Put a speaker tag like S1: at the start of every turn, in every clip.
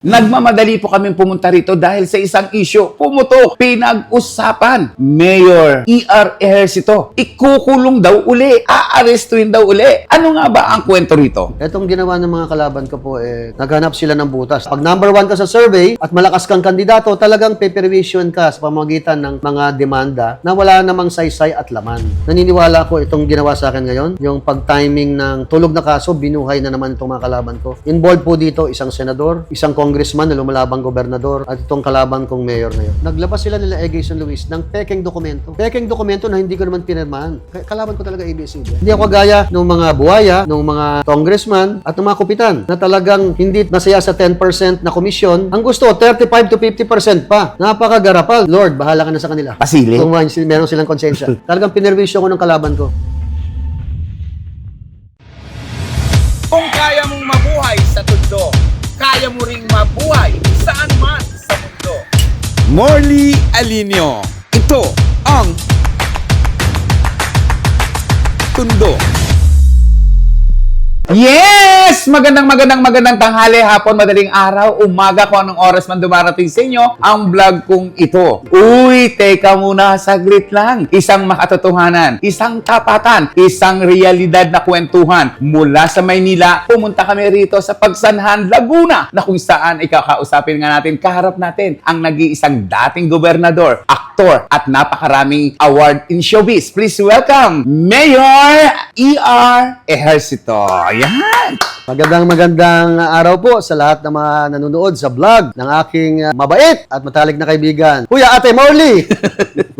S1: Nagmamadali po kaming pumunta rito dahil sa isang issue. Pumutok, pinag-usapan. Mayor E.R. Ejercito, ikukulong daw uli, aarestuin daw uli. Ano nga ba ang kwento rito?
S2: Etong ginawa ng mga kalaban ko po, naghanap sila ng butas. Pag number 1 ka sa survey at malakas kang kandidato, talagang pepervision ka sa pamamagitan ng mga demanda na wala namang saysay at laman. Naniniwala ko itong ginawa sa akin ngayon, yung pag-timing ng tulog na kaso, binuhay na naman itong mga kalaban ko. Involved po dito isang senador, isang congressman na lumalabang gobernador at itong kalaban kong mayor ngayon. Naglabas sila nila Egay San Luis ng pekeng dokumento. Pekeng dokumento na hindi ko naman pinirmahan. Kalaban ko talaga ABS-CBN. Hindi ako gaya ng mga buhaya, ng mga congressman at ng mga kupitan na talagang hindi nasaya sa 10% na komisyon. Ang gusto, 35 to 50% pa. Napakagarapal. Lord, bahala ka na sa kanila.
S1: Pasili?
S2: Kung meron silang konsensya. Talagang pinerwisyo ko ng kalaban ko.
S3: Kung kaya mong mabuhay sa tundo, kaya mo ring mabuhay saan man sa mundo.
S4: Morley Alinio. Ito ang Tundo.
S1: Yes! Magandang tanghali, hapon, madaling araw, umaga, kung anong oras man dumarating sa inyo ang vlog kong ito. Uy, teka muna, saglit lang. Isang makatotohanan, isang tapatan, isang realidad na kwentuhan. Mula sa Maynila, pumunta kami rito sa Pagsanhan, Laguna, na kung saan ikakausapin nga natin, kaharap natin ang nag-iisang dating gobernador, aktor, at napakaraming award in showbiz. Please welcome, Mayor E.R. Ejercito. Yan!
S2: Magandang araw po sa lahat ng mga nanonood sa vlog ng aking mabait at matalik na kaibigan, Kuya Ate Morley!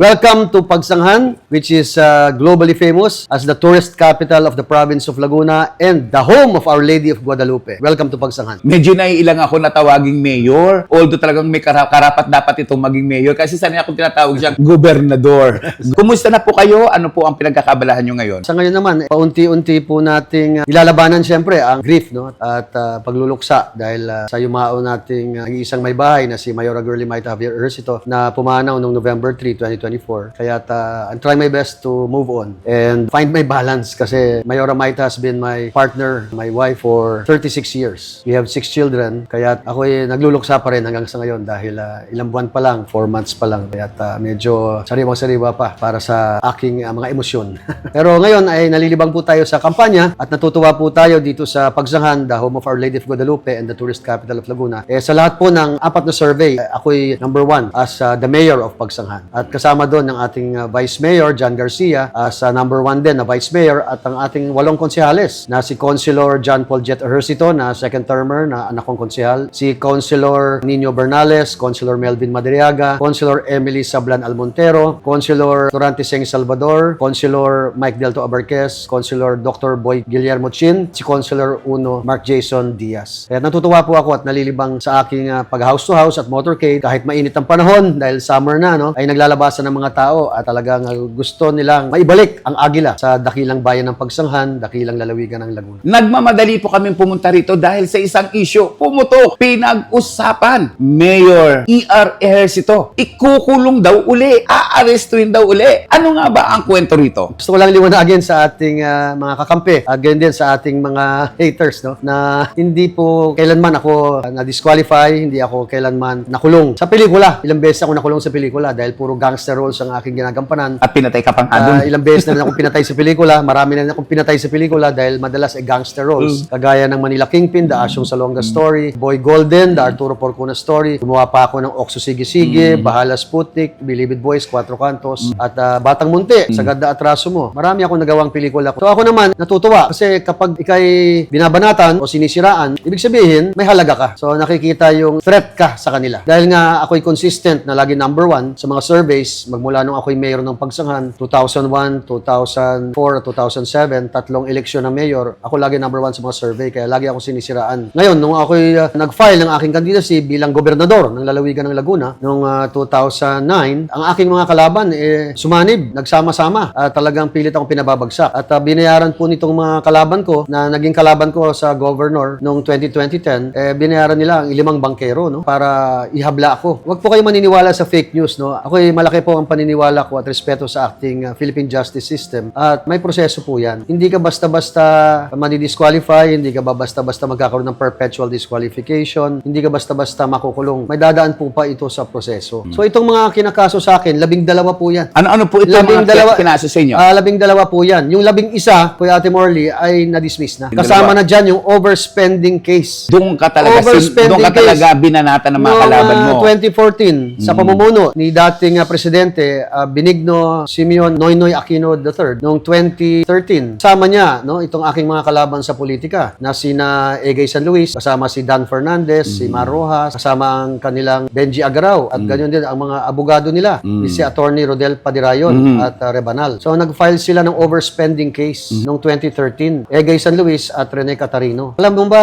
S2: Welcome to Pagsanghan, which is globally famous as the tourist capital of the province of Laguna and the home of Our Lady of Guadalupe. Welcome to Pagsanghan.
S1: Medyo naiilang ako na tawaging mayor. Although talagang may karapat dapat itong maging mayor kasi sanay akong tinatawag siyang gobernador. Kumusta na po kayo? Ano po ang pinagkakabalahan nyo ngayon?
S2: Sa ngayon naman, paunti-unti po nating ilalabanan siyempre ang grief, no? At pagluluksa dahil sa yumao nating isang may bahay na si Mayora Girlie Maita Javier Ejercito na pumanaw noong November 3, 2024. Kaya I'm trying my best to move on and find my balance kasi Mayora Maita has been my partner, my wife for 36 years. We have 6 children. Kaya ako'y nagluluksa pa rin hanggang sa ngayon dahil ilang buwan pa lang, 4 months pa lang. Kaya medyo sariwang-sariwa pa para sa aking mga emosyon. Pero ngayon ay nalilibang po tayo sa kampanya at natutuwa po tayo dito sa Pagsanghan, the home of Our Lady of Guadalupe and the tourist capital of Laguna. Sa lahat po ng 4 na survey, ako'y number 1 as the mayor of Pagsanghan. At kasama doon ng ating Vice Mayor, John Garcia, as number 1 din na Vice Mayor at ang ating 8 konsehales na si Councilor John Paul Jet Ejercito na second termer na anak kong konsehal, si Councilor Nino Bernales, Councilor Melvin Madriaga, Councilor Emily Sablan Almontero, Councilor Durante Seng Salvador, Councilor Mike Delto Abarquez, Councilor Dr. Boy Guillermo Chin, si Councilor Uno Mark Jason Diaz. Kaya natutuwa po ako at nalilibang sa aking pag-house to house at motorcade kahit mainit ang panahon dahil summer na, no, ay naglalabasan ng mga tao at talagang gusto nilang maibalik ang agila sa dakilang bayan ng Pagsanghan, dakilang lalawigan ng Laguna.
S1: Nagmamadali po kaming pumunta rito dahil sa isang issue. Pumutok, pinag-usapan. Mayor E.R. Ejercito, ikukulong daw uli, aarestuin daw uli. Ano nga ba ang kwento rito?
S2: Gusto ko lang liwanagin sa ating mga kakampi, ganyan din sa ating mga haters, no, na hindi po kailanman ako na-disqualify, hindi ako kailanman nakulong. Sa pelikula, ilang beses ako nakulong sa pelikula dahil puro gangster roles ang aking ginagampanan.
S1: At pinatay ka pang adon.
S2: Ilang beses na rin akong pinatay sa pelikula, marami na rin akong pinatay sa pelikula dahil madalas ay gangster roles. Kagaya ng Manila Kingpin, The Asyong Salonga Story, Boy Golden, The Arturo Porcuna Story. Gumawa pa ako ng Okso Sige-Sige, Bahala Sputnik, Bilibid Boys, Cuatro Cantos, at Batang Munti, Sagad na Atraso Mo. Marami akong nagawang pelikula. So ako naman, natutuwa kasi kapag ikay binabanatan o sinisiraan, ibig sabihin, may halaga ka. So nakikita yung threat ka sa kanila. Dahil nga ako'y consistent na lagi number 1 sa mga surveys, magmula nung ako'y mayor ng Pagsanghan, 2001, 2004, 2007, 3 eleksyon ng mayor, ako lagi number 1 sa mga survey, kaya lagi ako sinisiraan. Ngayon, nung ako'y nag-file ng aking candidacy bilang gobernador ng lalawigan ng Laguna, noong 2009, ang aking mga kalaban, sumanib, nagsama-sama. Talagang pilit akong pinababagsak. At binayaran po nitong mga kalaban ko, na naging kalaban ko sa governor noong 2010, binayaran nila ang 5 bangkero, no, para ihabla ako. Huwag po kayo maniniwala sa fake news, no. Ako'y malaki po ang paniniwala ko at respeto sa sa ating Philippine justice system at may proseso po yan. Hindi ka basta-basta madi-disqualify, hindi ka ba basta-basta magkakaroon ng perpetual disqualification, hindi ka basta-basta makukulong. May dadaan po pa ito sa proseso. So itong mga kinakaso sa akin, 12 po yan.
S1: Ano po ito mga kinaso sa inyo?
S2: 12 po yan. Yung 11, Kuya Ate Morley, ay na-dismiss na. Kasama na dyan yung overspending case.
S1: Doon ka talaga binanatan ng mga kalaban mo.
S2: Noong 2014, sa pamumuno ni dating Presidente Benigno Simeon Noynoy Aquino III, noong 2013, kasama niya itong aking mga kalaban sa politika na sina Egay San Luis, kasama si Dan Fernandez, si Mar Rojas, kasama ang kanilang Benji Agaraw, at ganyan din ang mga abogado nila, si Attorney Rodel Padirayon at Rebanal. So nag-file sila ng overspending case noong 2013. Egay San Luis at Rene Catarino. Alam mo ba,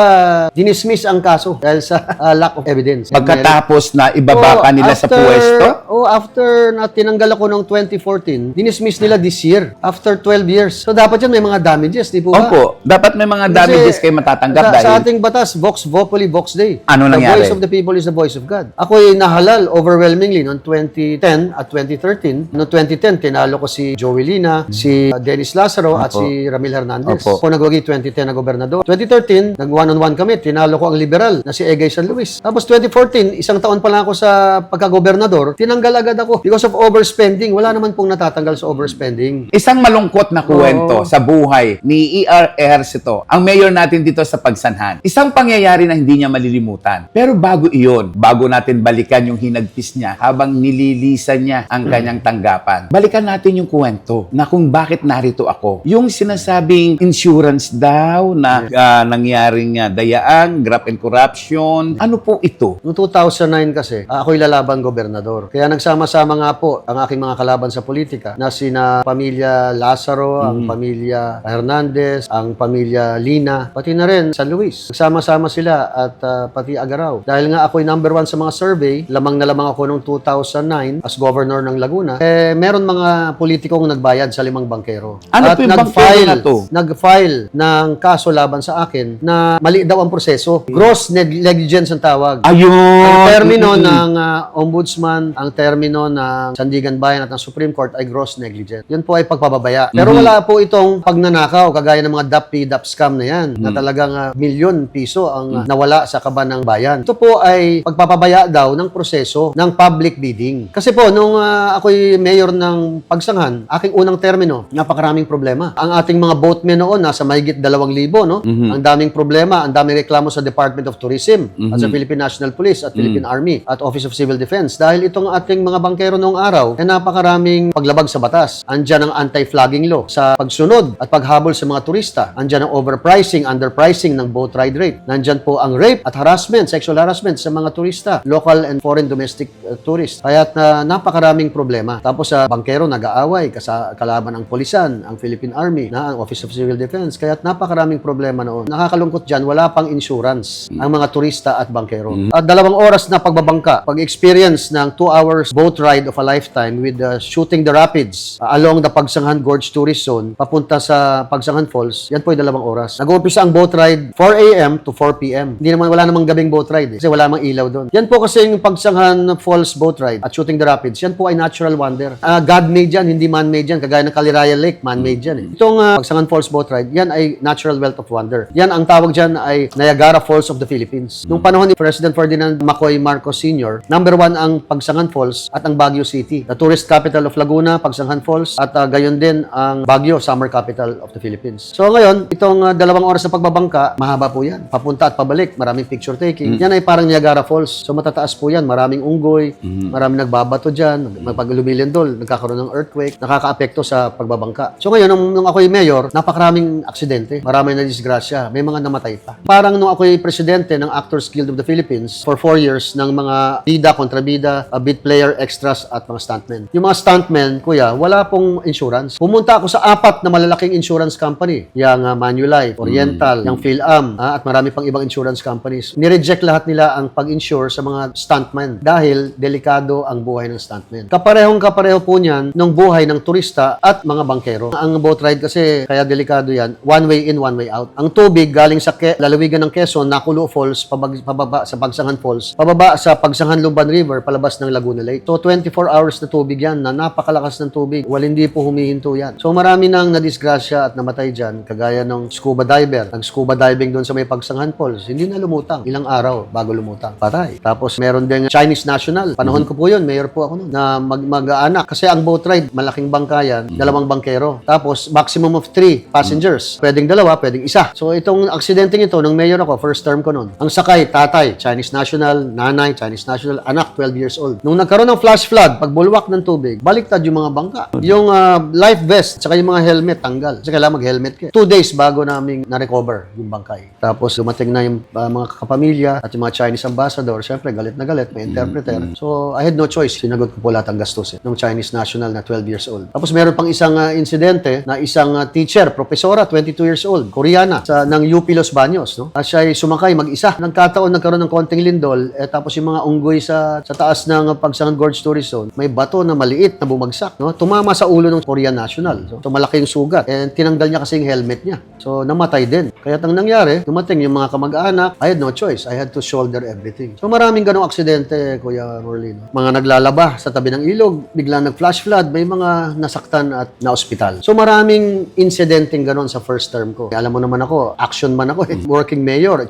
S2: dinismiss ang kaso dahil sa lack of evidence.
S1: Pagkatapos na ibaba ka nila sa pwesto?
S2: After na tinanggal ako noong 2014, dinismiss nila this year, after 12 years. So dapat yan may mga damages, di po ba?
S1: Opo, dapat may mga damages kayo matatanggap dahil
S2: sa ating batas, Vox Populi, Vox Dei.
S1: Ano nangyari?
S2: The voice of the people is the voice of God. Ako'y nahalal overwhelmingly noong 2010 at 2013. Noong 2010, tinalo ko si Joey Lina, si Dennis Lazaro, at si Ramil Hernandez.
S1: Opo.
S2: Ako nagwagi 2010 na gobernador. 2013, nag-one-on-one kami, tinalo ko ang liberal na si Egay San Luis. Tapos 2014, isang taon pa lang ako sa pagka-gobernador, tinanggal agad ako because of overspending. Wala naman pong natatanggal sa overspending.
S1: Isang malungkot na kwento sa buhay ni E.R. Ejercito, ang mayor natin dito sa Pagsanhan. Isang pangyayari na hindi niya malilimutan. Pero bago iyon, bago natin balikan yung hinagpis niya habang nililisan niya ang kanyang tanggapan, balikan natin yung kwento na kung bakit narito ako. Yung sinasabing insurance daw na nangyaring dayaan, graft and corruption. Ano po ito?
S2: Noong 2009 kasi, ako'y lalabang gobernador. Kaya nagsama-sama nga po ang aking mga kalaban sa politika na sina pamilya Lazaro, ang pamilya Hernandez, ang pamilya Lina, pati na rin San Luis. Nagsama-sama sila at pati Agaraw. Dahil nga ako'y number 1 sa mga survey, lamang na lamang ako noong 2009 as governor ng Laguna, meron mga politikong nagbayad sa 5 bangkero.
S1: Ano
S2: at
S1: po yung bangkero na to?
S2: Nag-file ng kaso laban sa akin na mali daw ang proseso. Gross negligence ang tawag.
S1: Ayun!
S2: Ang termino ng ombudsman, ang termino ng Sandigan Bayan at ng Supreme Court ay gross negligence. Yun po ay pagpapabaya. Pero wala po itong pagnanakaw, kagaya ng mga DAP scam na yan, na talagang milyon piso ang nawala sa kaban ng bayan. Ito po ay pagpapabaya daw ng proseso ng public bidding. Kasi po, nung ako'y mayor ng Pagsanghan, aking unang termino, napakaraming problema. Ang ating mga boatmen noon, nasa mahigit 2,000, no? Ang daming problema, ang daming reklamo sa Department of Tourism, at sa Philippine National Police, at Philippine Army, at Office of Civil Defense. Dahil itong ating mga bangkero noong araw, ay napakaraming paglabag sa batas. Andyan ang anti-flagging law sa pagsunod at paghabol sa mga turista. Andyan ang overpricing, underpricing ng boat ride rate. Nandyan po ang rape at harassment, sexual harassment sa mga turista, local and foreign domestic tourists. Kaya't napakaraming problema. Tapos sa bangkero nag-aaway, kalaban ang polisan, ang Philippine Army, ang Office of Civil Defense. Kaya't napakaraming problema noon. Nakakalungkot dyan, wala pang insurance ang mga turista at bangkero. At 2 oras na pagbabangka, pag-experience ng 2 hours boat ride of a lifetime with shooting the rapids along the Pagsanghan Gorge Tourist Zone papunta sa Pagsanghan Falls, yan po ay 2 oras. Nag-uumpisa ang boat ride 4 a.m. to 4 p.m. Wala namang gabing boat ride kasi wala namang ilaw doon. Yan po kasi yung Pagsanghan Falls boat ride at shooting the rapids, yan po ay natural wonder. God-made yan, hindi man-made yan. Kagaya ng Caliraya Lake, man-made yan. Itong Pagsanghan Falls boat ride, yan ay natural wealth of wonder. Yan, ang tawag dyan ay Niagara Falls of the Philippines. Nung panahon ni President Ferdinand Macoy Marcos Sr., number 1 ang Pagsanghan Falls at ang Baguio City. The tourist capital of Laguna, Pagsanghan Falls, at gayon din ang Baguio, summer capital of the Philippines. So ngayon, itong 2 oras na pagbabangka, mahaba po yan. Papunta at pabalik, maraming picture taking. Yan ay parang Niagara Falls. So matataas po yan, maraming unggoy, maraming nagbabato dyan, pag lumilindol, nagkakaroon ng earthquake, nakakaapekto sa pagbabangka. So ngayon, nung ako'y mayor, napakaraming aksidente, maraming na disgrasya, may mga namatay pa. Parang nung ako'y presidente ng Actors Guild of the Philippines for 4 years ng mga bida, kontrabida, bid player, extras at mga stuntmen. Yung mga stuntmen, kuya, wala pong insurance. Pumunta ako sa 4 na malalaking insurance company. Yung Manulife, Oriental, yung PhilAm, at marami pang ibang insurance companies. Nireject lahat nila ang pag-insure sa mga stuntmen dahil delikado ang buhay ng stuntmen. Kapareho po niyan ng buhay ng turista at mga bangkero. Ang boat ride kasi kaya delikado yan, one way in, one way out. Ang tubig galing sa lalawigan ng Quezon, Nakulo Falls, pababa sa Pagsanghan Falls, pababa sa Pagsanghan Lumban River, palabas ng Laguna Lake. So 24 hours na tubig yan na napakalakas lakas ng tubig. Hindi po humihinto yan. So marami nang nadisgrasya at namatay dyan, kagaya ng scuba diver. Nag-scuba diving doon sa may Pagsanghan Falls, hindi na lumutang. Ilang araw bago lumutang. Patay. Tapos meron din Chinese national. Panahon ko po yun, mayor po ako noon, na mag-aanak. Kasi ang boat ride, malaking bangka yan, dalawang bangkero. Tapos maximum of 3 passengers. Pwedeng dalawa, pwedeng isa. So itong aksidenteng ito, nung mayor ako, first term ko noon, ang sakay, tatay, Chinese national, nanay, Chinese national, anak, 12 years old. Nung nagkaroon ng flash flood, pagbulwak ng tubig, baliktad yung mga bangka. Yung life vest, saka yung mga helmet, tanggal. Kasi kailangan mag-helmet ka. 2 days bago namin na-recover yung bangkay. Tapos dumating na yung mga kapamilya at yung mga Chinese ambassador. Siyempre, galit na galit, may interpreter. So, I had no choice. Sinagot ko po lahat ang gastos ng Chinese national na 12 years old. Tapos meron pang isang insidente na isang teacher, profesora, 22 years old, Koreana, ng UP Los Baños. No? Siya ay sumakay mag-isa. Nagkataon, nagkaroon ng konting lindol, tapos yung mga unggoy sa taas ng Pagsanghan Gorge Tourist Zone, may bato na maliit na bumagsak. No? Tumama sa ulo ng Korean national. So malaki yung sugat. And tinanggal niya kasi yung helmet niya. So namatay din. Kaya ang nangyari, dumating yung mga kamag-anak, I had no choice. I had to shoulder everything. So maraming ganong aksidente, Kuya Morlino. Mga naglalaba sa tabi ng ilog, biglang nag-flash flood, may mga nasaktan at na-ospital. So maraming incidenteng ganon sa first term ko. Alam mo naman ako, action man ako. Working mayor,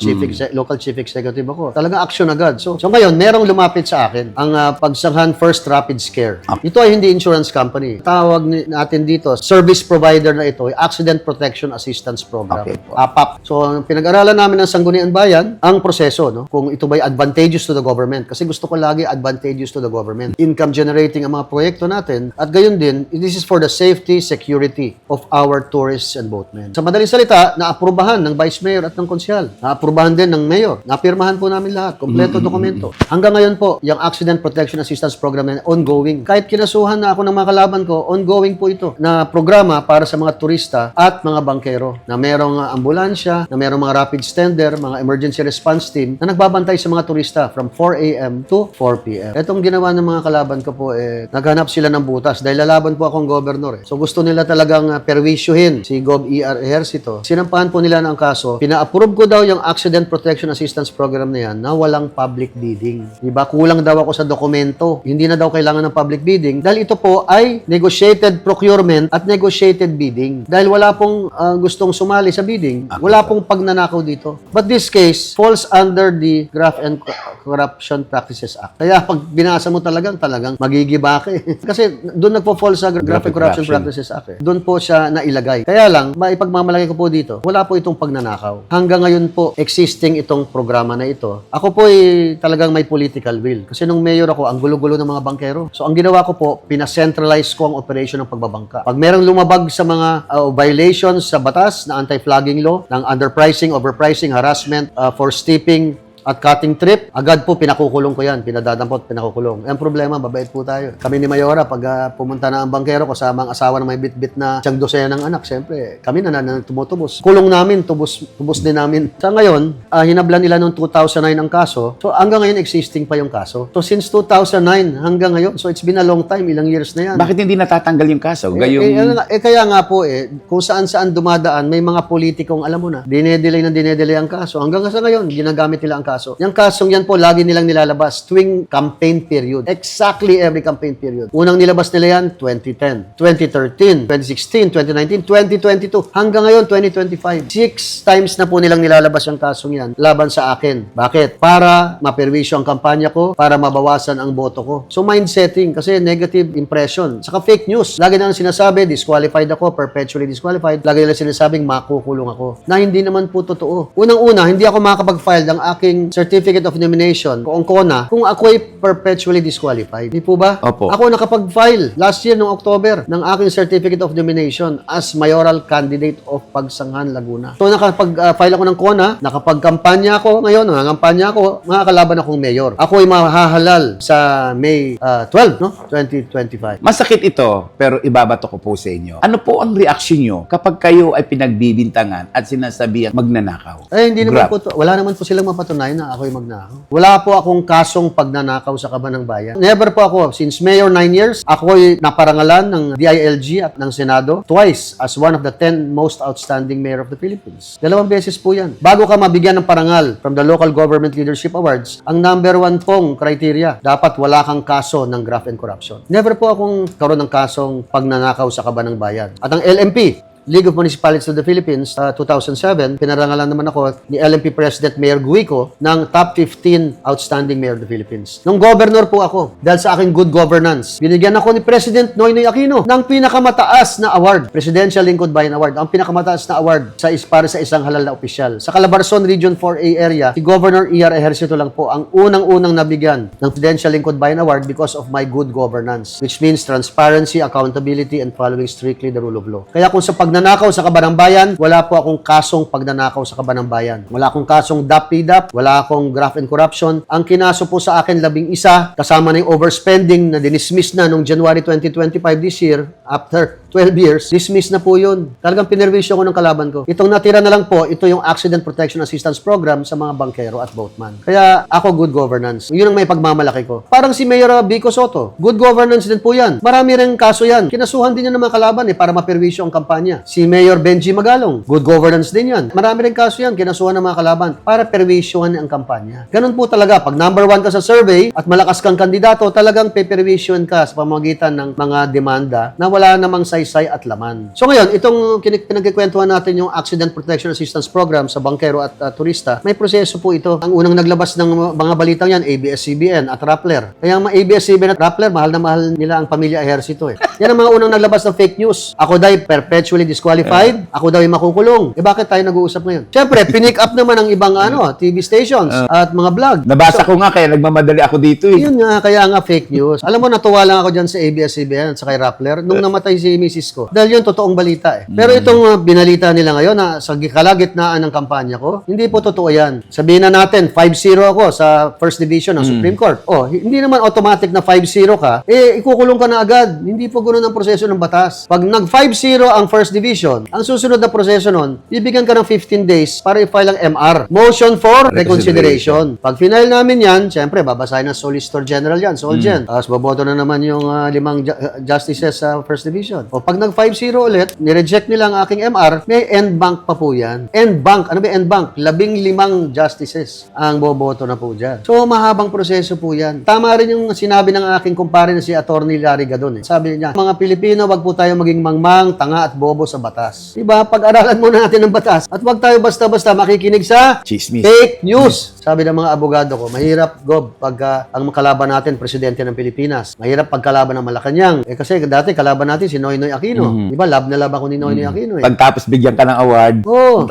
S2: local chief executive ako. Talagang action agad. So ngayon, merong lumapit sa akin ang Pagsanghan First Rapid Scare. Ito ay hindi insurance company. Tawag natin dito, service provider na ito, Accident Protection Assistance Program.
S1: Okay.
S2: APAP. So, pinag-aralan namin ng Sangguniang Bayan ang proseso, no? Kung ito ba'y advantageous to the government. Kasi gusto ko lagi advantageous to the government. Income generating ang mga proyekto natin. At gayon din, this is for the safety, security of our tourists and boatmen. Sa madaling salita, naaprubahan ng Vice Mayor at ng Konsyal. Naaprubahan din ng Mayor. Napirmahan po namin lahat. Kompleto dokumento. Hanggang ngayon po, yung Accident Protection Assistance Program na ongoing. Kahit kinasuhan na ako ng mga kalaban ko, ongoing po ito na programa para sa mga turista at mga bangkero na merong ambulansya, na merong mga rapid stander, mga emergency response team na nagbabantay sa mga turista from 4 a.m. to 4 p.m. Itong ginawa ng mga kalaban ko po, naghanap sila ng butas dahil lalaban po akong governor. So gusto nila talagang perwisyuhin si Gov. E.R. Ejercito. Sinampahan po nila ng kaso. Pina-approve ko daw yung Accident Protection Assistance Program na yan na walang public bidding. Diba? Kulang daw ako sa dokumento. Hindi na daw kailangan ng public bidding dahil ito po ay negotiated procurement at negotiated bidding. Dahil wala pong gustong sumali sa bidding, wala pong pagnanakaw dito. But this case falls under the Graft and Corruption Practices Act. Kaya pag binasa mo talagang magigiba ka eh. Kasi doon nagpo-fall sa Graft and Corruption Practices Act eh. Doon po siya nailagay. Kaya lang, maipagmamalaki ko po dito, wala po itong pagnanakaw. Hanggang ngayon po, existing itong programa na ito. Ako po ay talagang may political will. Kasi nung mayor ako, ang gulo-gulo ng mga bangkero. So ang ginawa ko po, pina-centralize ko ang operation ng pagbabangka. Pag merong lumabag sa mga violations sa batas na anti-flagging law, ng underpricing, overpricing, harassment, for steeping, at cutting trip, agad po pinakukulong ko yan. Pinadadampot, pinakukulong. Ang problema, babait po tayo. Kami ni Mayora, pag pumunta na ang bangkero kasama ang asawa ng may bit-bit na siyang dosena ng anak, siyempre, kami na tumutubos. Kulong namin, tubos din namin. Sa ngayon, hinablan nila noong 2009 ang kaso. So, hanggang ngayon, existing pa yung kaso. So, since 2009 hanggang ngayon, so it's been a long time, ilang years na yan.
S1: Bakit hindi natatanggal yung kaso?
S2: Kaya nga po kung saan-saan dumadaan, may mga politikong, alam mo na, dinedelay ang kaso. Hanggang sa ngayon, ginagamit nila ang kaso. Yung kasong yan po, lagi nilang nilalabas tuwing campaign period. Exactly every campaign period. Unang nilabas nila yan, 2010, 2013, 2016, 2019, 2022. Hanggang ngayon, 2025. 6 times na po nilang nilalabas yung kasong yan laban sa akin. Bakit? Para maperwisyo ang kampanya ko, para mabawasan ang boto ko. So, mind setting, kasi negative impression. Saka fake news. Lagi na sinasabi, disqualified ako, perpetually disqualified. Lagi nila sinasabing, makukulong ako. Na hindi naman po totoo. Unang-una, hindi ako makakapag-file ng aking Certificate of Nomination kung CONA kung ako ay perpetually disqualified. Di po ba?
S1: Opo.
S2: Ako nakapag-file last year noong October ng aking Certificate of Nomination as mayoral candidate of Pagsanghan, Laguna. So nakapag-file ako ng CONA, nakapag-kampanya ako ngayon, nangangampanya ako, makakalaban akong mayor. Ako ay mahahalal sa May 12, no? 2025.
S1: Masakit ito, pero ibabato ko po sa inyo. Ano po ang reaksyon nyo kapag kayo ay pinagbibintangan at sinasabihan magnanakaw?
S2: Hindi naman po, wala naman po silang mapatunayan patunayan na ako'y magnakaw. Wala po akong kasong pagnanakaw sa Kaban ng Bayan. Never po ako. Since Mayor 9 years, ako'y naparangalan ng DILG at ng Senado twice as one of the 10 most outstanding mayor of the Philippines. 2 beses po yan. Bago ka mabigyan ng parangal from the Local Government Leadership Awards, ang number 1 pong criteria, dapat wala kang kaso ng graft and corruption. Never po akong karoon ng kasong pagnanakaw sa Kaban ng Bayan. At ang LMP, League of Municipalities of the Philippines, 2007, pinarangalan naman ako ni LMP President Mayor Guico ng top 15 outstanding mayor of the Philippines. Nung governor po ako, dahil sa aking good governance, binigyan ako ni President Noynoy Aquino ng pinakamataas na award, Presidential Lingkod Bayan Award, ang pinakamataas na award para sa isang halal na opisyal. Sa Calabarzon Region 4A area, si Governor E.R. Ejercito lang po ang unang-unang nabigyan ng Presidential Lingkod Bayan Award because of my good governance, which means transparency, accountability, and following strictly the rule of law. Kaya kung sa pagnanakaw sa Kaban ng Bayan, wala po akong kasong pagnanakaw sa Kaban ng Bayan. Wala akong kasong DAP-PDAP, wala akong graft and corruption. Ang kinaso po sa akin 11, kasama na yung overspending na dinismiss na noong January 2025 this year, after 12 years, dismiss na po yun. Talagang pinerwisyo ko ng kalaban ko. Itong natira na lang po, ito yung Accident Protection Assistance Program sa mga bankero at boatman. Kaya ako, good governance. Yun ang may pagmamalaki ko. Parang si Mayor Vico Soto, good governance din po yan. Marami rin kaso yan. Kinasuhan din yan ng mga kalaban para maperwisyo ang kampanya. Si Mayor Benji Magalong, good governance din yan. Marami rin kaso yan, kinasuhan ng mga kalaban para perwisyohan ang kampanya. Ganun po talaga. Pag number 1 ka sa survey at malakas kang kandidato, talagang peperwisyohan ka sa pamamagitan ng mga demanda na wala namang saysay at laman. So ngayon, itong pinagkikwentuhan natin yung Accident Protection Assistance Program sa bankero at turista, may proseso po ito. Ang unang naglabas ng mga balitang yan, ABS-CBN at Rappler. Kaya ang mga ABS-CBN at Rappler, mahal na mahal nila ang pamilya Ejercito. Yan ang mga unang naglabas ng fake news. Ako daw perpetually disqualified, ako daw makukulong. Bakit tayo nag-uusap ngayon? Siyempre, pinick up naman ang ibang TV stations at mga vlog.
S1: Nabasa ko nga, kaya nagmamadali ako dito eh.
S2: Yun nga, kaya nga fake news. Alam mo, natuwa lang ako dyan sa ABS-CBN at sa kay Rappler nung namatay si Mrs. ko. Dahil yun, totoong balita Pero itong binalita nila ngayon na sa kalagitnaan ng kampanya ko, hindi po totoo yan. Sabihin na natin, 5-0 ako sa First Division ng Supreme Court. Hindi naman automatic na 5-0 ka, ikukulong ka na agad. Hindi po ganoon ang proseso ng batas. Pag nag-5-0 ang First Division, ang susunod na proseso nun, bibigyan ka ng 15 days para i-file ang MR. Motion for Reconsideration. Pag final namin yan, syempre, babasahin ng Solicitor General yan, Solgen. Tapos boboto na naman yung 5 justices sa First Division. O pag nag-5-0 ulit, nireject nila ang aking MR, may end bank pa po yan. End bank. Ano ba end bank? 15 justices ang boboto na po dyan. So, mahabang proseso po yan. Tama rin yung sinabi ng aking kumpare na si Attorney Larry Gadon. Sabi niya, mga Pilipino, wag po tayo maging mangmang, tanga at bobo sa batas. Diba? Pag-aralan muna natin ng batas at wag tayo basta-basta makikinig sa
S1: Chismis.
S2: fake news. Sabi ng mga abogado ko, mahirap, Gob, pag ang kalaban natin, presidente ng Pilipinas. Mahirap pagkalaban ng Malacanang. Kasi dati, kalaban natin si Noynoy Aquino. Diba? Love na love ako ni Noynoy Aquino.
S1: Pagtapos bigyan ka ng award,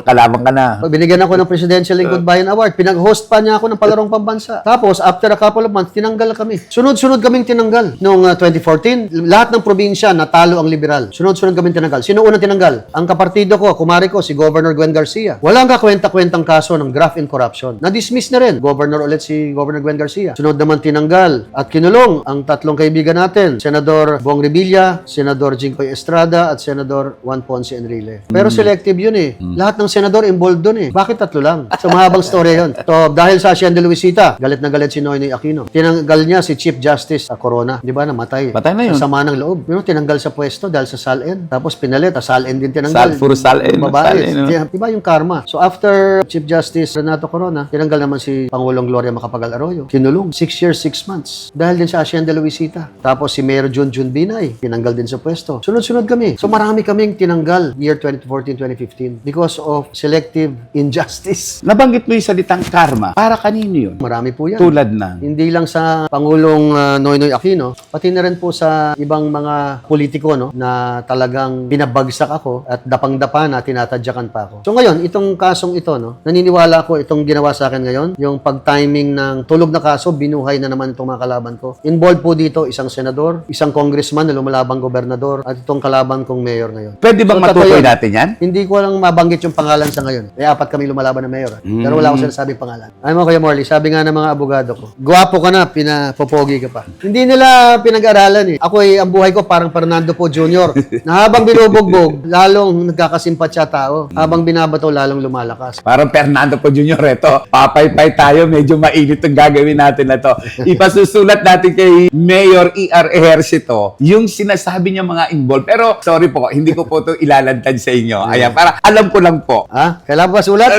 S1: kalabang ka na.
S2: Pag binigyan ako ng Presidential Lingkod Bayan Award, pinag-host pa niya ako ng palarong pambansa. Tapos, after a couple of months, tinanggal kami. Sunod-sunod kaming tinanggal. Noong 2014, lahat ng probinsya natalo ang liberal. Sunod-sunod kaming tinanggal. Sino unang tinanggal? Ang kapartido ko, kumari ko, si Governor Gwen Garcia. Walang kakwenta-kwentang kaso ng graft and corruption. Na-dismiss na rin. Governor ulit si Governor Gwen Garcia. Sunod naman tinanggal at kinulong ang 3 kaibigan natin. Senador Bong Revilla, Senador Jinggoy Estrada, at Senador Juan Ponce Enrile. Pero selective yun Lahat ng senador involved dun Bakit 3 lang? So mahabang story yun. So dahil sa Hacienda Luisita, galit na galit si Noynoy Aquino. Tinanggal niya si Chief Justice Corona. Di ba? Namatay.
S1: Patay na yun.
S2: Sa sama ng loob. Pero tinanggal sa pwesto dahil sa SALN. Tapos pinalit. SALN din tinanggal.
S1: Puro SALN.
S2: Babae.
S1: SALN,
S2: Di ba yung karma? So after Chief Justice Renato Corona, tinanggal naman si Pangulong Gloria Macapagal Arroyo. Kinulong. 6 years, 6 months. Dahil din sa Hacienda Luisita. Tapos si Mayor Junjun Binay, tinanggal din sa pwesto. Sunod-sunod kami. So marami kaming tinanggal year 2014-2015 because of selective injustice.
S1: Nabanggit mo yung salitang karma. Para kanino yun?
S2: Marami po yan.
S1: Tulad na.
S2: Hindi lang sa Pangulong Noynoy Aquino, pati na rin po sa ibang mga politiko na talagang binabagsak ako at dapang-dapa na tinatadyakan pa ako. So ngayon, itong kasong ito, naniniwala ako itong ginawa sa akin ngayon, yung pag-timing ng tulog na kaso, binuhay na naman itong mga kalaban ko. Involved po dito isang senador, isang congressman na lumalabang gobernador, at itong kalaban kong mayor ngayon.
S1: Pwede bang matukoy natin yan?
S2: Hindi ko lang mabanggit yung pangalan sa ngayon. May 4 kami lumalaban na mayor. Pero wala akong sinasabing pangalan. Ay mo, Kuya Morley, sabi nga ng mga abogado ko, gwapo ka na, pinapopogi ka pa. Hindi nila pinag-aralan Ako ang buhay ko parang Fernando Po Jr. na habang binubugbog, lalong nagkakasimpatya tao. Habang binabato, lalong lumalakas.
S1: Parang Fernando po Jr. Ito, papay-pay tayo, medyo mainit ang gagawin natin na to. Ipasusulat natin kay Mayor E.R. Ejercito yung sinasabi niya mga involved. Pero, sorry po, hindi ko po ito ilalantad sa inyo. Ayan, para alam ko lang po.
S2: Ha? Kailangan ba sulat?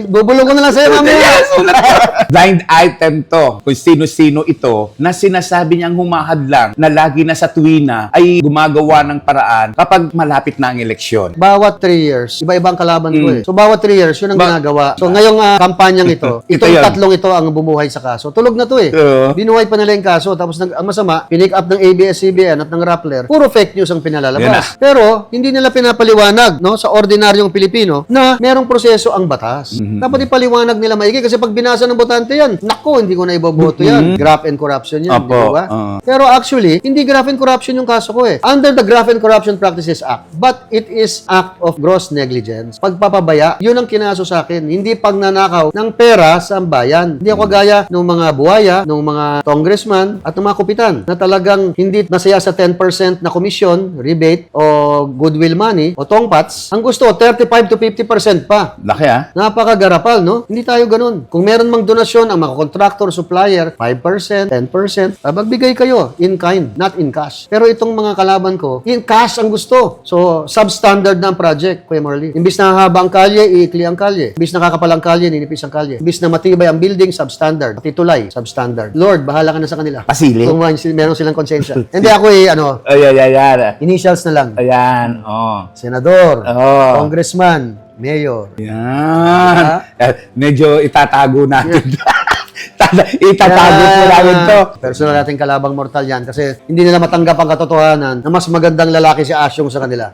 S2: Bubulong ko na lang sa'yo, mamaya.
S1: Blind item to kung sino-sino ito na sinasabi niyang humahadlang na lagi na sa tuwina ay gumagawa ng paraan kapag malapit na ang eleksyon.
S2: Bawat 3 years, iba-ibang kalaban ko eh. So, bawat 3 years, yun ang ginagawa. So, ngayong kampanyang ito, itong
S1: yun.
S2: tatlong ito ang bumuhay sa kaso. Tulog na to eh.
S1: Oo.
S2: Binuhay pa nila yung kaso. Tapos, ang masama, pinick up ng ABS-CBN at ng Rappler, puro fake news ang pinalalabas. Pero, hindi nila pinapaliwanag, no, sa ordinaryong Pilipino na merong proseso ang batas. Dapat ipaliwanag nila maigi kasi pag binasa ng botante yan, naku, hindi ko na iboboto yan. Graft and corruption yan,
S1: Opo.
S2: di ba? Pero actually, hindi graft and corruption yung kaso ko eh. Under the Graft and Corruption Practices Act, but it is act of gross negligence. Pagpapabaya, yun ang kinaso sa akin. Hindi pagnanakaw ng pera sa bayan. Hindi ako gaya ng mga buhaya, ng mga congressman at ng mga kupitan na talagang hindi nasaya sa 10% na komisyon, rebate o goodwill money o tongpats. Ang gusto, 35 to 50% pa.
S1: Laki ah.
S2: Napakagarapal, no? Hindi tayo ganun. Kung meron mang donasyon ang mga contractor, supplier, 5%, 10%, magbigay kayo in kind, not in cash. Pero itong mga kalaban ko, in cash ang gusto. So, substandard na ang project, Kuya Marley. Imbis na haba ang kalye, iikli ang kalye. Imbis na kakapal ang kalye, ninipis ang kalye. Imbis na matibay ang building, substandard. Pati tulay, substandard. Lord, bahala ka na sa kanila.
S1: Pasili.
S2: Kung meron silang konsensya. Hindi ako
S1: Ayan.
S2: initials na lang.
S1: Ayan. Oh.
S2: Senador,
S1: Oh.
S2: congressman, mayor.
S1: Yan. Medyo itatago natin. Itatago po namin to.
S2: Personal nating kalabang mortal yan kasi hindi nila matanggap ang katotohanan na mas magandang lalaki si Asyong sa kanila.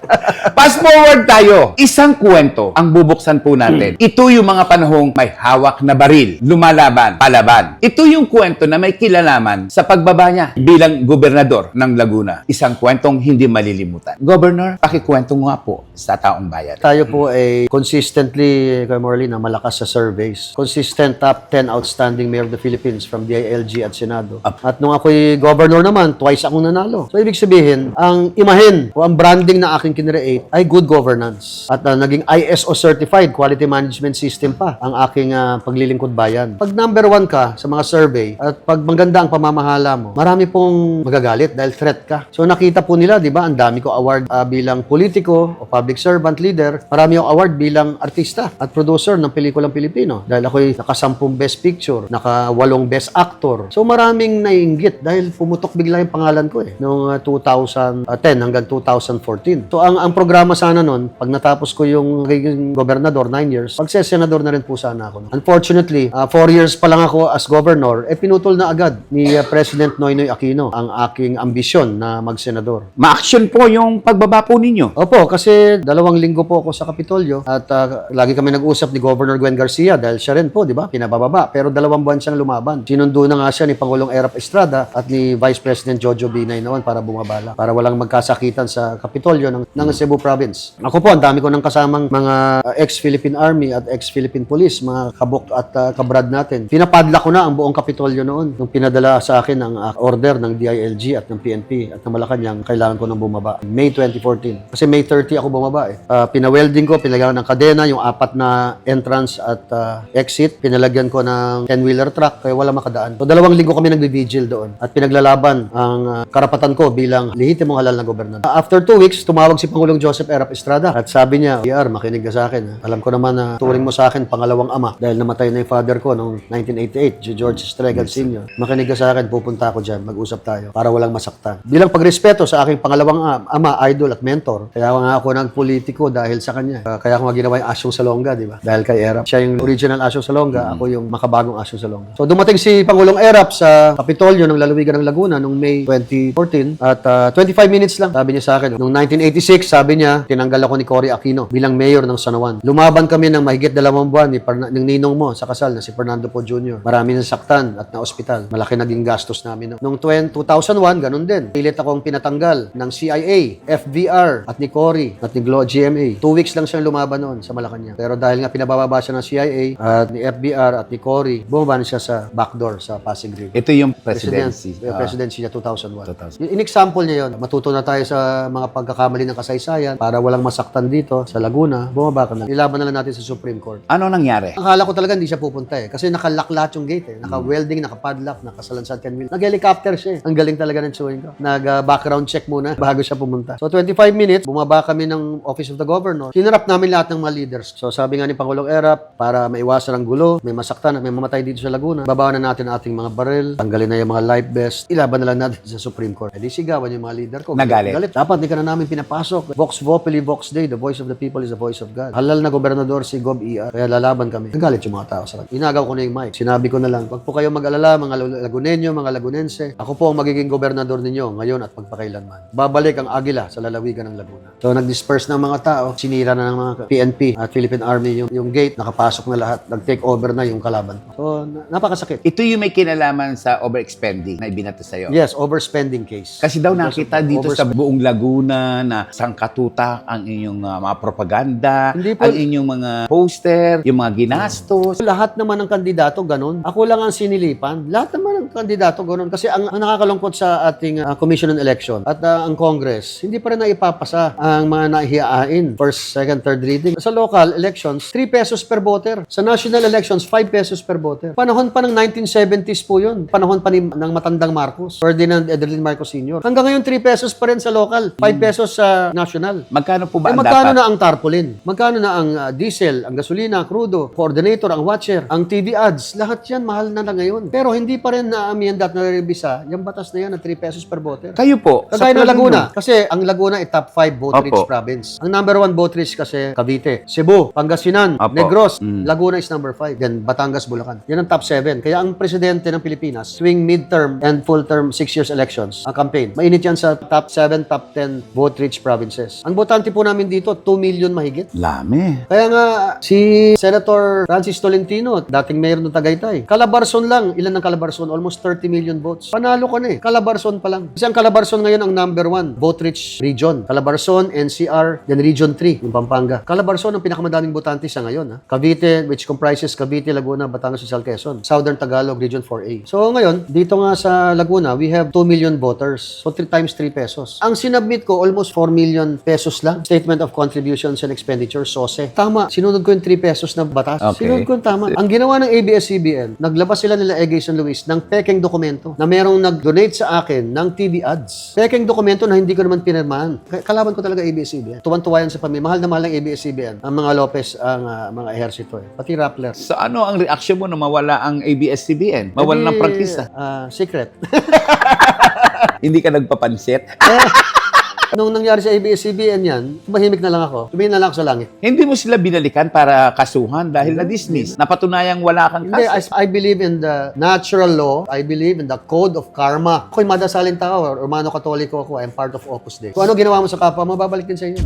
S1: Fast forward tayo. Isang kwento ang bubuksan po natin. Ito yung mga panahong may hawak na baril, lumalaban, palaban. Ito yung kwento na may kilalaman sa pagbaba niya bilang gobernador ng Laguna. Isang kwentong hindi malilimutan. Governor, pakikwento nga po sa taong bayan.
S2: Tayo po ay consistently, Kuya Morley, na malakas sa surveys. Consistent top 10 outstanding mayor of the Philippines from DILG at Senado. At nung ako'y governor naman, twice akong nanalo. So, ibig sabihin, ang imahen o ang branding na aking kinreate ay good governance. At naging ISO certified quality management system pa ang aking paglilingkod bayan. Pag number 1 ka sa mga survey at pag maganda ang pamamahala mo, marami pong magagalit dahil threat ka. So, nakita po nila, di ba, ang dami ko award bilang politiko o public servant leader. Marami akong award bilang artista at producer ng pelikulang Pilipino. Dahil ako'y naka-10 best picture, naka-8 best actor. So maraming naiinggit dahil pumutok bigla yung pangalan ko eh. Noong 2010 hanggang 2014. So ang programa sana nun, pag natapos ko yung naging gobernador, 9 years, pagsesenador na rin po sana ako. Unfortunately, 4 years pa lang ako as governor, pinutol na agad ni President Noynoy Aquino ang aking ambisyon na magsenador.
S1: Ma-action po yung pagbaba po ninyo.
S2: Opo, kasi 2 linggo po ako sa Kapitolyo at lagi kami nag-usap ni Governor Gwen Garcia dahil siya rin po, di ba, pinabababa. Pero 2 buwan siyang lumaban. Sinundo na nga siya ni Pangulong Erap Estrada at ni Vice President Jojo Binay noon para bumabala. Para walang magkasakitan sa Kapitolyo ng Cebu Province. Ako po, ang dami ko ng kasamang mga ex-Philippine Army at ex-Philippine Police, mga kabuk at kabrad natin. Pinapadla ko na ang buong Kapitolyo noon nung pinadala sa akin ang order ng DILG at ng PNP at ng Malacanang kailangan ko nang bumaba. May 2014. Kasi May 30 ako bumaba eh. Pinawelding ko, pinalagyan ng kadena, yung 4 na entrance at exit. Pinalagyan ko ng 10-wheeler truck kaya wala makadaan. So 2 linggo kami nagbi-vigil doon at pinaglalaban ang karapatan ko bilang lehitimong halal na gobernador. After 2 weeks, tumawag si Pangulong Joseph Erap Estrada at sabi niya, "PR, makinig ka sa akin. Ha? Alam ko naman na turing mo sa akin pangalawang ama dahil namatay na yung father ko noong 1988, si George Estregan Sr. Makinig ka sa akin, pupunta ako dyan, mag-usap tayo para walang masaktan." Bilang pagrespeto sa aking pangalawang ama, idol at mentor, kaya nga ako nagpolitiko dahil sa kanya. Kaya ako nga ginawa yung Asyong Salonga, di ba? Dahil kay Erap. Siya yung original Asyong Salonga, ako yung makabagong Asyong Salonga. So dumating si Pangulong Erap sa Kapitolyo ng lalawigan ng Laguna noong May 2014 at 25 minutes lang. Sabi niya sa akin, noong 1986, sabi niya, tinanggal ako ni Cory Aquino bilang mayor ng San Juan. Lumaban kami ng mahigit 2 buwan ng ninong mo sa kasal na si Fernando Po Jr. Marami nang saktan at na ospital. Malaki naging gastos namin. Noong 2001, ganun din. Pilit akong pinatanggal ng CIA, FBR at ni Cory at ni GMA. 2 weeks lang siyang lumaban noon sa Malacanang. Pero dahil nga pinabababa siya ng CIA at ni FBR at ni Cory, bumaba na siya sa backdoor sa Pasig River.
S1: Ito yung presidency.
S2: Presidency niya 2001.
S1: 2001.
S2: In-example niya yun. Matuto na tayo sa mga pagkakamali ng kasaysayan para walang masaktan dito sa Laguna. Bumaba ka na. Ilaban na lang natin sa Supreme Court.
S1: Ano nangyari?
S2: Akala ko talaga hindi siya pupunta eh. Kasi nakalock lahat yung gate eh. Naka-welding, naka-padlock, nakasalansan 10 mil. Nag-helicopter siya eh. Ang galing talaga ng chewing ko. Nag-background check muna bago siya pumunta. So 25 minutes, bumaba kami ng Office of the Governor. Hinarap namin lahat ng mga leaders. So sabi nga ni Pangulong Erap, para maiwasan ang gulo, may masaktan, may mamatay dito sa Laguna, babawan na natin ang ating mga baril, tanggalin na yung mga life vest, ilaban na lang natin sa Supreme Court. Di sigawan yung mga leader ko.
S1: Nagalit.
S2: Dapat di ka na namin pinapasok. Vox Populi, Vox Dei, the voice of the people is the voice of God. Halal na gobernador si Gob ER. Kaya lalaban kami. Nagalit yung mga tao sa kanya. Inagaw ko na yung mic. Sinabi ko na lang, wag po kayo mag-alala, mga Lagunenyo, mga Lagunense. Ako po ang magiging gobernador ninyo ngayon at magpakailanman. Babalik ang agila sa lalawigan ng Laguna. So nag-disperse ng mga tao, sinira na ng mga PNP at Philippine Army yung gate, nakapasok na lahat, nag-take over na yung kalaban. So napakasakit.
S1: Ito yung may kinalaman sa overexpending na ibinato sa'yo.
S2: Yes, overspending case.
S1: Kasi daw nakita dito sa buong Laguna na sangkatutak ang inyong mga propaganda,
S2: Hindi po.
S1: ang inyong mga poster, yung mga ginastos.
S2: Lahat naman ng kandidato ganun. Ako lang ang sinilipan. Lahat naman ng kandidato ganun. Kasi ang nakakalungkot sa ating Commission on Election at ang Congress, hindi pa rin naipapasa ang mga nahihiyain. First, second, third reading. Sa local elections, 3 pesos per voter. Sa national elections, 5 pesos per voter. Panahon pa ng 1970s po yun. Panahon pa ng matandang Marcos. Ferdinand Edelin Marcos Sr. Hanggang ngayon, 3 pesos pa rin sa local. 5 pesos sa national.
S1: Magkano po ba ang
S2: Magkano
S1: dapat?
S2: na ang tarpaulin? Magkano na ang diesel, ang gasolina, crudo, coordinator, ang watcher, ang TV ads? Lahat yan, mahal na ngayon. Pero hindi pa rin na-amienda at nare-revisa yung batas na yan na 3 pesos per voter.
S1: Kayo po.
S2: Kagaya ng
S1: palagay
S2: Laguna.
S1: mo.
S2: Kasi ang Laguna ay top 5 vote-rich
S1: Opo.
S2: province. Ang number 1 vote-rich kasi Cavite, Cebu, Pangasinan,
S1: Opo.
S2: Negros, Laguna is number 5. Then Batangas, Bulacan. Yan ang top 7. Kaya ang presidente ng Pilipinas, swing midterm and full-term 6 years elections, ang campaign. Mainit yan sa top 7, top 10 vote-rich provinces. Ang botante po namin dito, 2 million mahigit.
S1: Lami.
S2: Kaya nga, si Senator Francis Tolentino, dating mayor ng Tagaytay, Calabarzon lang, ilan ng Calabarzon? Almost 30 million votes. Panalo ko na eh. Calabarzon pa lang. Kasi ang Calabarzon ngayon ang number 1 vote-rich region. Calabarzon, NCR, then Region 3, yung Pampanga. Calabarzon ang pinakamadaming botante sa ngayon. Ha? Cavite, which comprises Cavite, Laguna, Batangas, Rizal, Quezon. Southern Tagalog, Region 4A. So ngayon, dito nga sa Laguna, we have 2 million voters. So 3 times 3 pesos. Ang sinubmit ko, almost 4 million pesos lang. Statement of Contributions and Expenditures, SOSE. Tama, sinunod ko yung 3 pesos na batas.
S1: Okay.
S2: Sinunod ko yung tama. Ang ginawa ng ABS-CBN, naglabas sila nila Egay San Luis ng pekeng dokumento na merong nag-donate sa akin ng TV ads. Pekeng dokumento na hindi ko naman pinirmahan. Kalaban ko talaga ABS-CBN. Tuwan-tuwa yan sa pamilya. Mahal na mahal ng ABS-CBN. Ang mga Lopez, ang mga ehersito eh. Pati Rappler.
S1: So ano ang reaksyon mo na mawala ang ABS-CBN? Mawala ng prangkisa?
S2: Secret.
S1: Hindi ka nagpapansit?
S2: Nung nangyari sa ABS-CBN yan, tumahimik na lang ako. Tumingin na lang ako sa langit.
S1: Hindi mo sila binalikan para kasuhan dahil na-dismiss. Napatunayang wala kang
S2: Hindi,
S1: kaso.
S2: I believe in the natural law. I believe in the code of karma. Ako'y madasalin tao, Romano Katoliko ako, I'm part of Opus Dei. Kung ano ginawa mo sa kapwa, mababalik din sa inyo.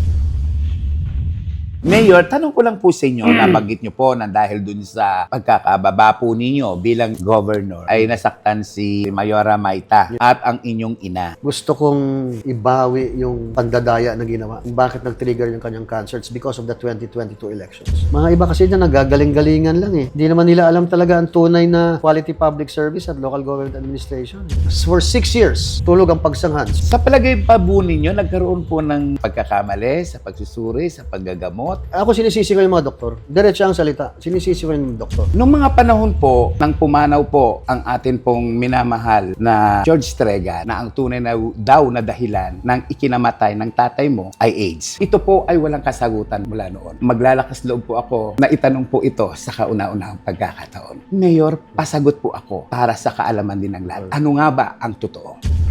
S1: Mayor, tanong ko lang po sa inyo, nabanggit nyo po na dahil dun sa pagkakababa po ninyo bilang governor ay nasaktan si Mayora Mayta at ang inyong ina.
S2: Gusto kong ibawi yung pandadaya na ginawa. Bakit nag-trigger yung kanyang cancer? It's because of the 2022 elections. Mga iba kasi dyan, nagagaling-galingan lang eh. Hindi naman nila alam talaga ang tunay na quality public service at local government administration. For 6 years, tulog ang pagsanghan.
S1: Sa palagay pa po ninyo, nagkaroon po ng pagkakamali sa pagsusuri, sa paggagamot.
S2: Ako sinisisi ko yung mga doktor. Diretso ang salita. Sinisisi ko yung doktor.
S1: Noong mga panahon po, nang pumanaw po ang atin pong minamahal na George Tregan na ang tunay na daw na dahilan ng ikinamatay ng tatay mo ay AIDS. Ito po ay walang kasagutan mula noon. Maglalakas loob po ako na itanong po ito sa kauna-unahang pagkakataon. Mayor, pasagot po ako para sa kaalaman din ng lahat. Ano nga ba ang totoo?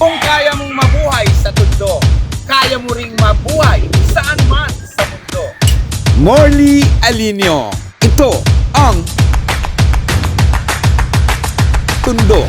S3: Kung kaya mong mabuhay sa tundo, kaya mo ring mabuhay saan man sa mundo.
S4: Morley Alinio. Ito ang Tundo.